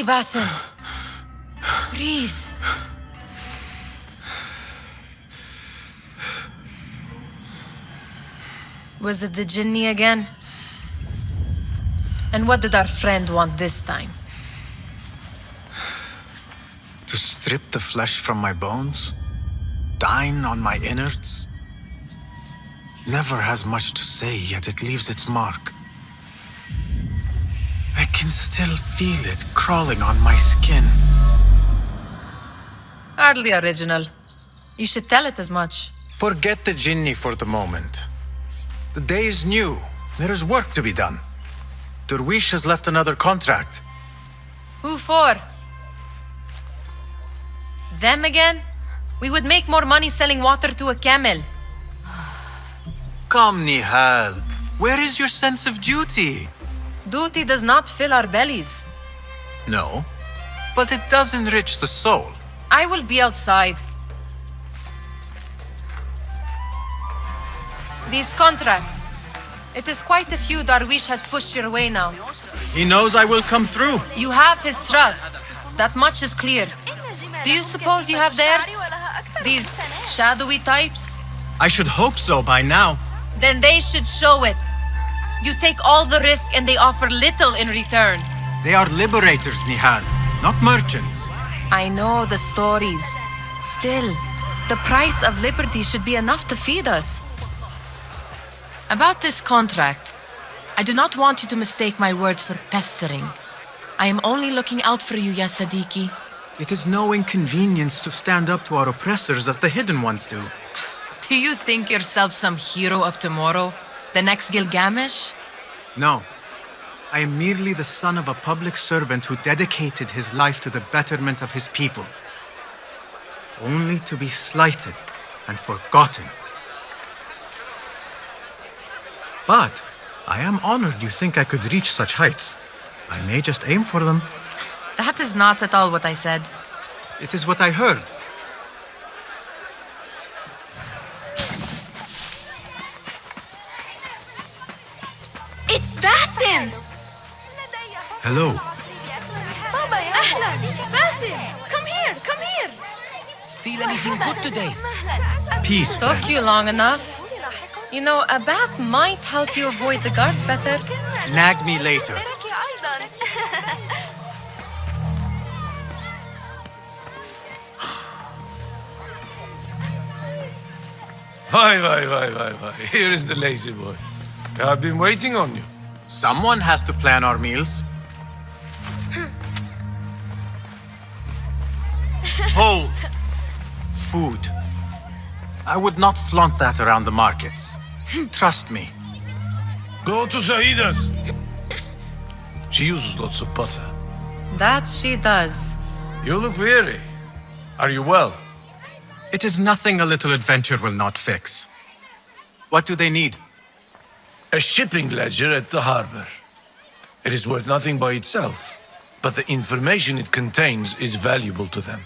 Easy, Basim. Breathe. Was it the Jinni again? And what did our friend want this time? To strip the flesh from my bones? Dine on my innards? Never has much to say, yet it leaves its mark. I can still feel it crawling on my skin. Hardly original. You should tell it as much. Forget the Jinni for the moment. The day is new. There is work to be done. Derwish has left another contract. Who for? Them again? We would make more money selling water to a camel. Come, Nihal. Where is your sense of duty? Duty does not fill our bellies. No, but it does enrich the soul. I will be outside. These contracts. It is quite a few Darwish has pushed your way now. He knows I will come through. You have his trust. That much is clear. Do you suppose you have theirs? These shadowy types? I should hope so by now. Then they should show it. You take all the risk and they offer little in return. They are liberators, Nihal, not merchants. I know the stories. Still, the price of liberty should be enough to feed us. About this contract, I do not want you to mistake my words for pestering. I am only looking out for you, ya Sadiki. It is no inconvenience to stand up to our oppressors as the hidden ones do. Do you think yourself some hero of tomorrow? The next Gilgamesh? No. I am merely the son of a public servant who dedicated his life to the betterment of his people. Only to be slighted and forgotten. But I am honored you think I could reach such heights. I may just aim for them. That is not at all what I said. It is what I heard. It's Basim! Hello. Basim! Come here! Come here! Steal anything good today? Peace, Took friend. you long enough. You know, a bath might help you avoid the guards better. Nag me later. Why. Here is the lazy boy. I've been waiting on you. Someone has to plan our meals. Hold. Food. I would not flaunt that around the markets. Trust me. Go to Saida's. She uses lots of butter. That she does. You look weary. Are you well? It is nothing a little adventure will not fix. What do they need? A shipping ledger at the harbor. It is worth nothing by itself, but the information it contains is valuable to them.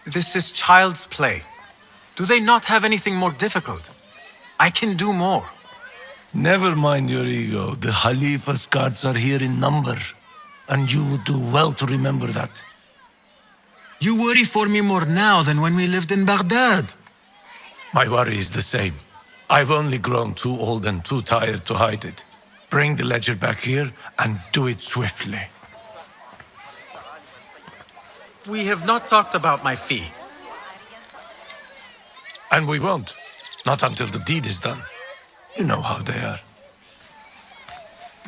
This is child's play. Do they not have anything more difficult? I can do more. Never mind your ego. The Khalifa's guards are here in number, and you would do well to remember that. You worry for me more now than when we lived in Baghdad. My worry is the same. I've only grown too old and too tired to hide it. Bring the ledger back here and do it swiftly. We have not talked about my fee. And we won't. Not until the deed is done. You know how they are.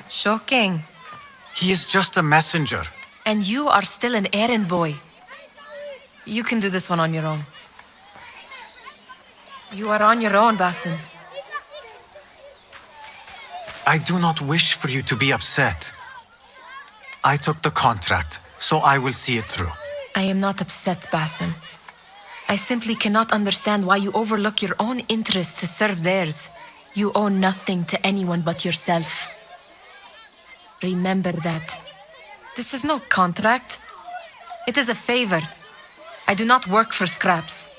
Shocking. He is just a messenger. And you are still an errand boy. You can do this one on your own. You are on your own, Basim. I do not wish for you to be upset. I took the contract, so I will see it through. I am not upset, Basim. I simply cannot understand why you overlook your own interests to serve theirs. You owe nothing to anyone but yourself. Remember that. This is no contract. It is a favor. I do not work for scraps.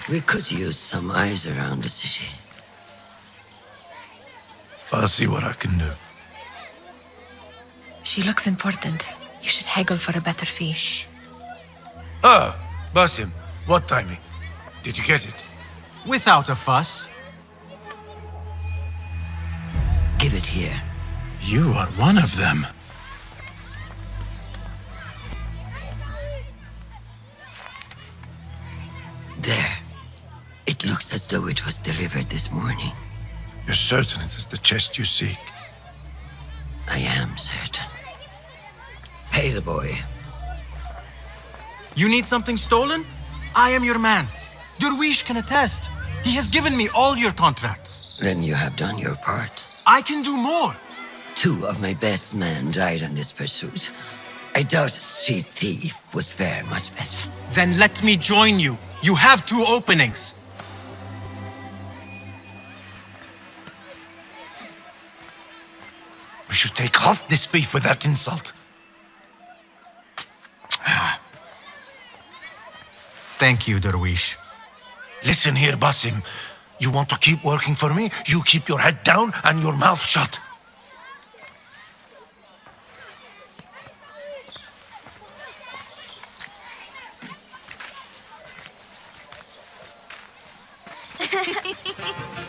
We could use some eyes around the city. I'll see what I can do. She looks important. You should haggle for a better fee. Ah, Basim, what timing? Did you get it? Without a fuss. Give it here. You are one of them. There. It looks as though it was delivered this morning. You're certain it is the chest you seek? I am certain. Pay the boy. You need something stolen? I am your man. Derwish can attest. He has given me all your contracts. Then you have done your part. I can do more. 2 of my best men died on this pursuit. I doubt a street thief would fare much better. Then let me join you. You have 2 openings. We should take half this thief without insult. Thank you, Derwish. Listen here, Basim. You want to keep working for me? You keep your head down and your mouth shut.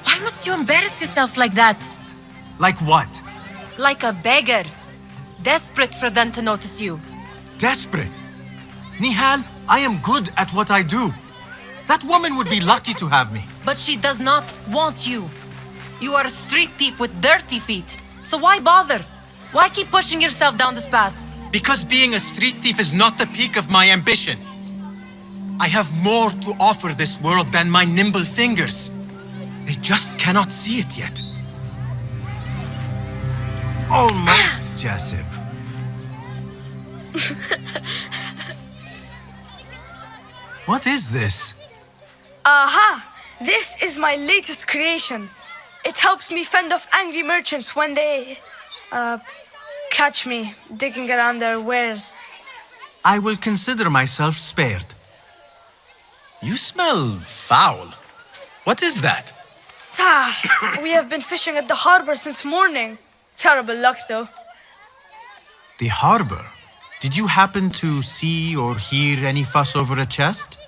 Why must you embarrass yourself like that? Like what? Like a beggar. Desperate for them to notice you. Desperate? Nihal, I am good at what I do. That woman would be lucky to have me. But she does not want you. You are a street thief with dirty feet. So why bother? Why keep pushing yourself down this path? Because being a street thief is not the peak of my ambition. I have more to offer this world than my nimble fingers. They just cannot see it yet. Almost, Jasib. What is this? Aha! This is my latest creation. It helps me fend off angry merchants when they, catch me digging around their wares. I will consider myself spared. You smell foul. What is that? We have been fishing at the harbor since morning. Terrible luck, though. The harbor? Did you happen to see or hear any fuss over a chest?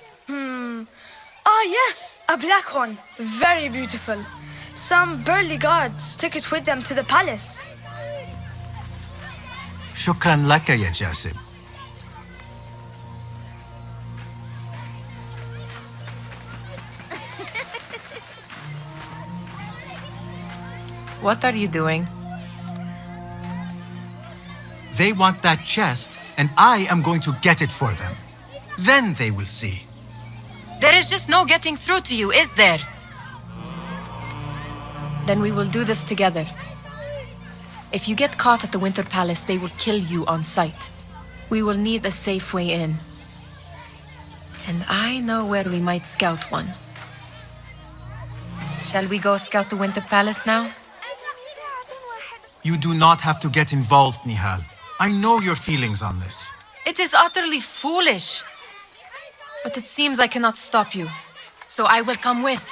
Ah, yes, a black one. Very beautiful. Some burly guards took it with them to the palace. Shukran laka, ya Jasib. What are you doing? They want that chest, and I am going to get it for them. Then they will see. There is just no getting through to you, is there? Then we will do this together. If you get caught at the Winter Palace, they will kill you on sight. We will need a safe way in. And I know where we might scout one. Shall we go scout the Winter Palace now? You do not have to get involved, Nihal. I know your feelings on this. It is utterly foolish. But it seems I cannot stop you. So I will come with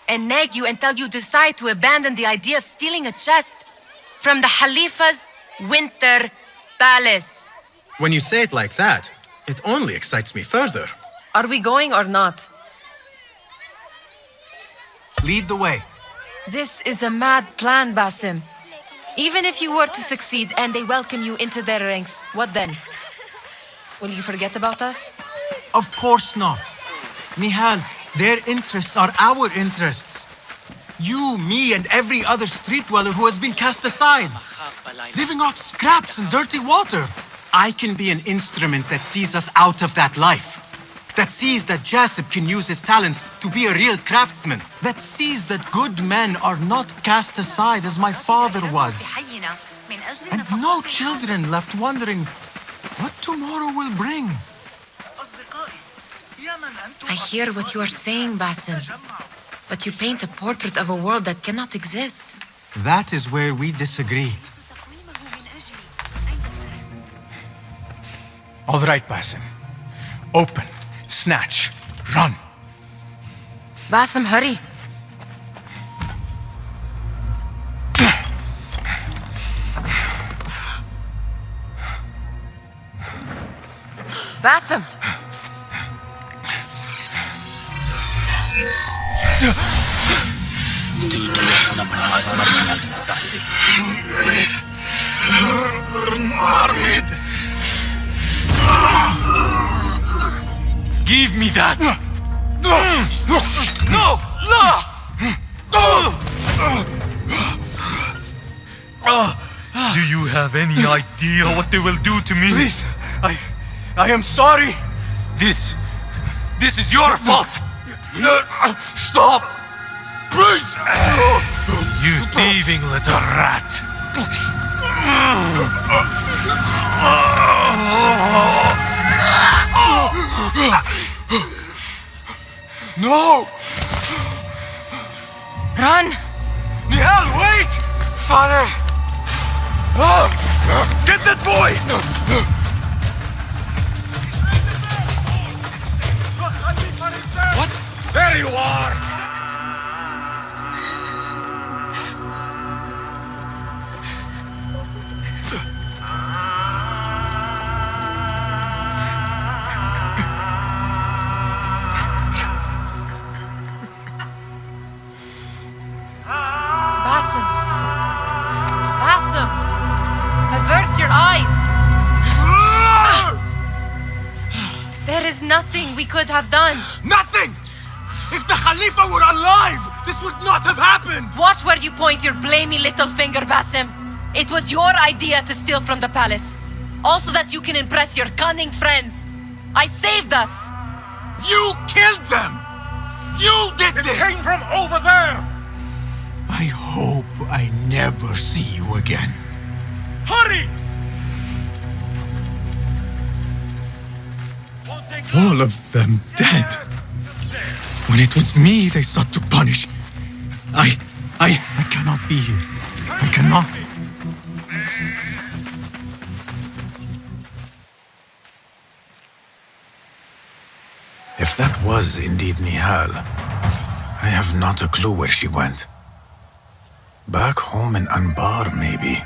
and nag you until you decide to abandon the idea of stealing a chest from the Khalifa's Winter Palace. When you say it like that, it only excites me further. Are we going or not? Lead the way. This is a mad plan, Basim. Even if you were to succeed and they welcome you into their ranks, what then? Will you forget about us? Of course not. Nihal, their interests are our interests. You, me, and every other street dweller who has been cast aside. Living off scraps and dirty water. I can be an instrument that sees us out of that life. That sees that Jasib can use his talents to be a real craftsman. That sees that good men are not cast aside as my father was. And no children left wondering what tomorrow will bring. I hear what you are saying, Basim. But you paint a portrait of a world that cannot exist. That is where we disagree. All right, Basim. Open, snatch, run. Basim, hurry. Basim! Give me that! Do you have any idea what they will do to me? Please, I am sorry. This is your fault. Stop! Please! You thieving little rat. No! Run! Nihal, wait! Father! Get that boy! What? There you are! Basim! Basim! Avert your eyes! There is nothing we could have done. Nothing! If the Khalifa were alive, this would not have happened! Watch where you point your blamey little finger, Basim. It was your idea to steal from the palace. Also that you can impress your cunning friends. I saved us. You killed them! You did this! Came from over there! I hope I never see you again. Hurry! All of them dead. When it was me they sought to punish. I cannot be here. I cannot. If that was indeed Nihal, I have not a clue where she went. Back home in Anbar, maybe.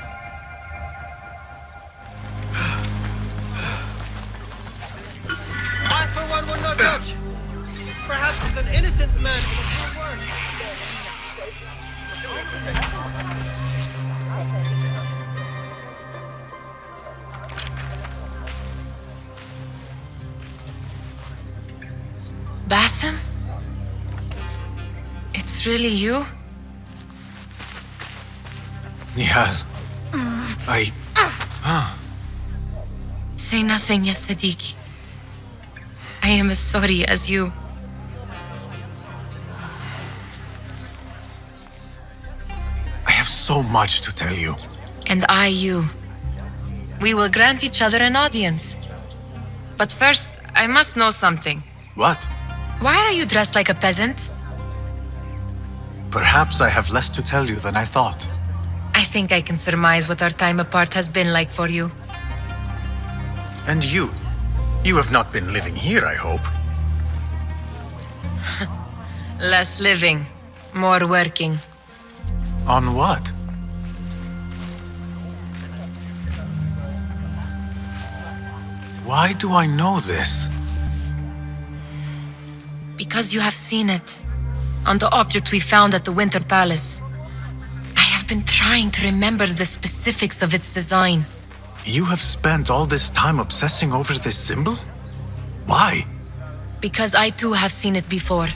I, for one, will not judge. Perhaps it's an innocent man from a true word. Basim? It's really you? Nihal, Say nothing, ya Sadiqi. I am as sorry as you. I have so much to tell you. And I you. We will grant each other an audience. But first, I must know something. What? Why are you dressed like a peasant? Perhaps I have less to tell you than I thought. I think I can surmise what our time apart has been like for you. And you? You have not been living here, I hope. Less living, more working. On what? Why do I know this? Because you have seen it. On the object we found at the Winter Palace. I have been trying to remember the specifics of its design. You have spent all this time obsessing over this symbol? Why? Because I too have seen it before.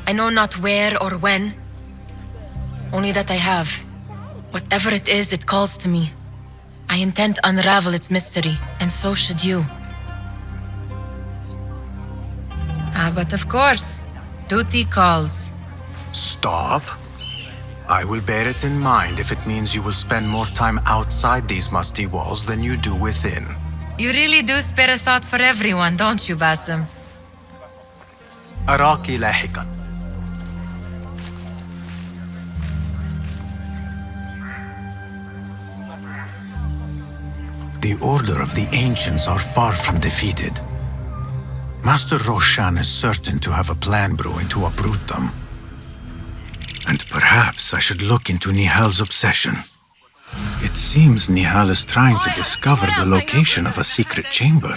I know not where or when. Only that I have. Whatever it is, it calls to me. I intend to unravel its mystery, and so should you. But of course, duty calls. Stop. I will bear it in mind if it means you will spend more time outside these musty walls than you do within. You really do spare a thought for everyone, don't you, Basim? أراكِ لاحقاً. The Order of the Ancients are far from defeated. Master Roshan is certain to have a plan brewing to uproot them. And perhaps I should look into Nihal's obsession. It seems Nihal is trying to discover the location of a secret chamber.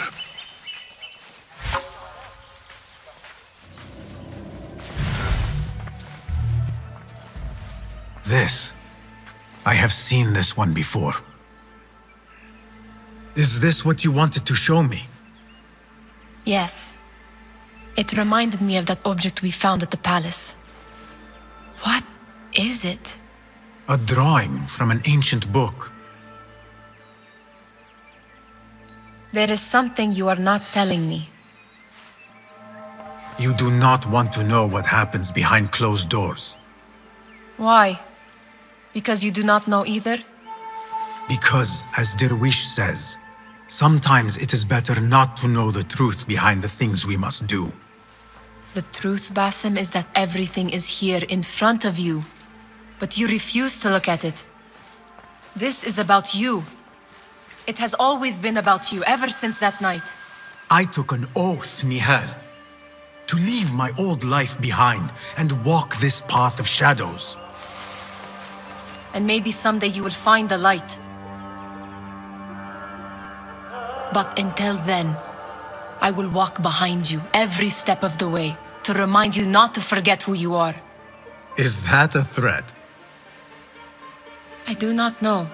this. I have seen this one before. Is this what you wanted to show me? Yes. It reminded me of that object we found at the palace. What is it? A drawing from an ancient book. There is something you are not telling me. You do not want to know what happens behind closed doors. Why? Because you do not know either? Because, as Derwish says, sometimes it is better not to know the truth behind the things we must do. The truth, Basim, is that everything is here in front of you. But you refuse to look at it. This is about you. It has always been about you, ever since that night. I took an oath, Nihal, to leave my old life behind and walk this path of shadows. And maybe someday you will find the light. But until then, I will walk behind you every step of the way to remind you not to forget who you are. Is that a threat? I do not know.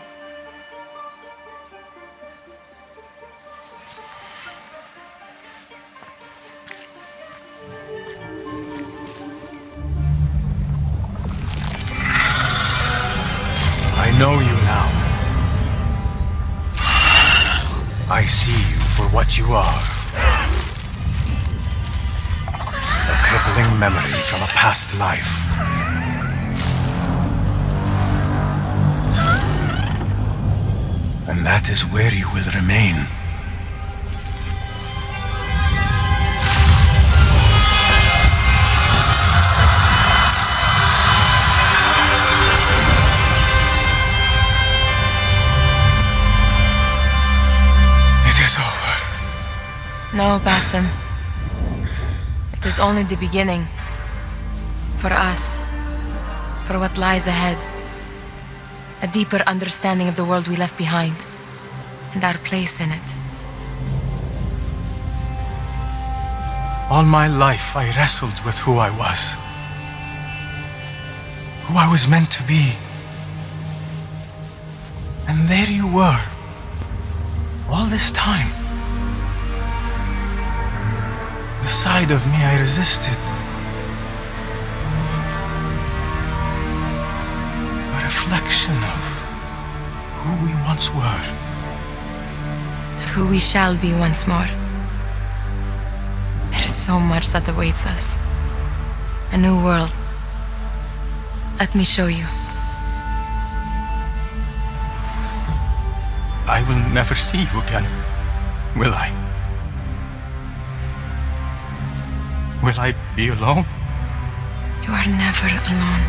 I know you now. I see you for what you are. A crippling memory from a past life. And that is where you will remain. It is over. No, Basim. It is only the beginning. For us. For what lies ahead. A deeper understanding of the world we left behind. And our place in it. All my life I wrestled with who I was. Who I was meant to be. And there you were. All this time. The side of me I resisted. A reflection of who we once were. Of who we shall be once more. There is so much that awaits us. A new world. Let me show you. I will never see you again, will I? Will I be alone? You are never alone.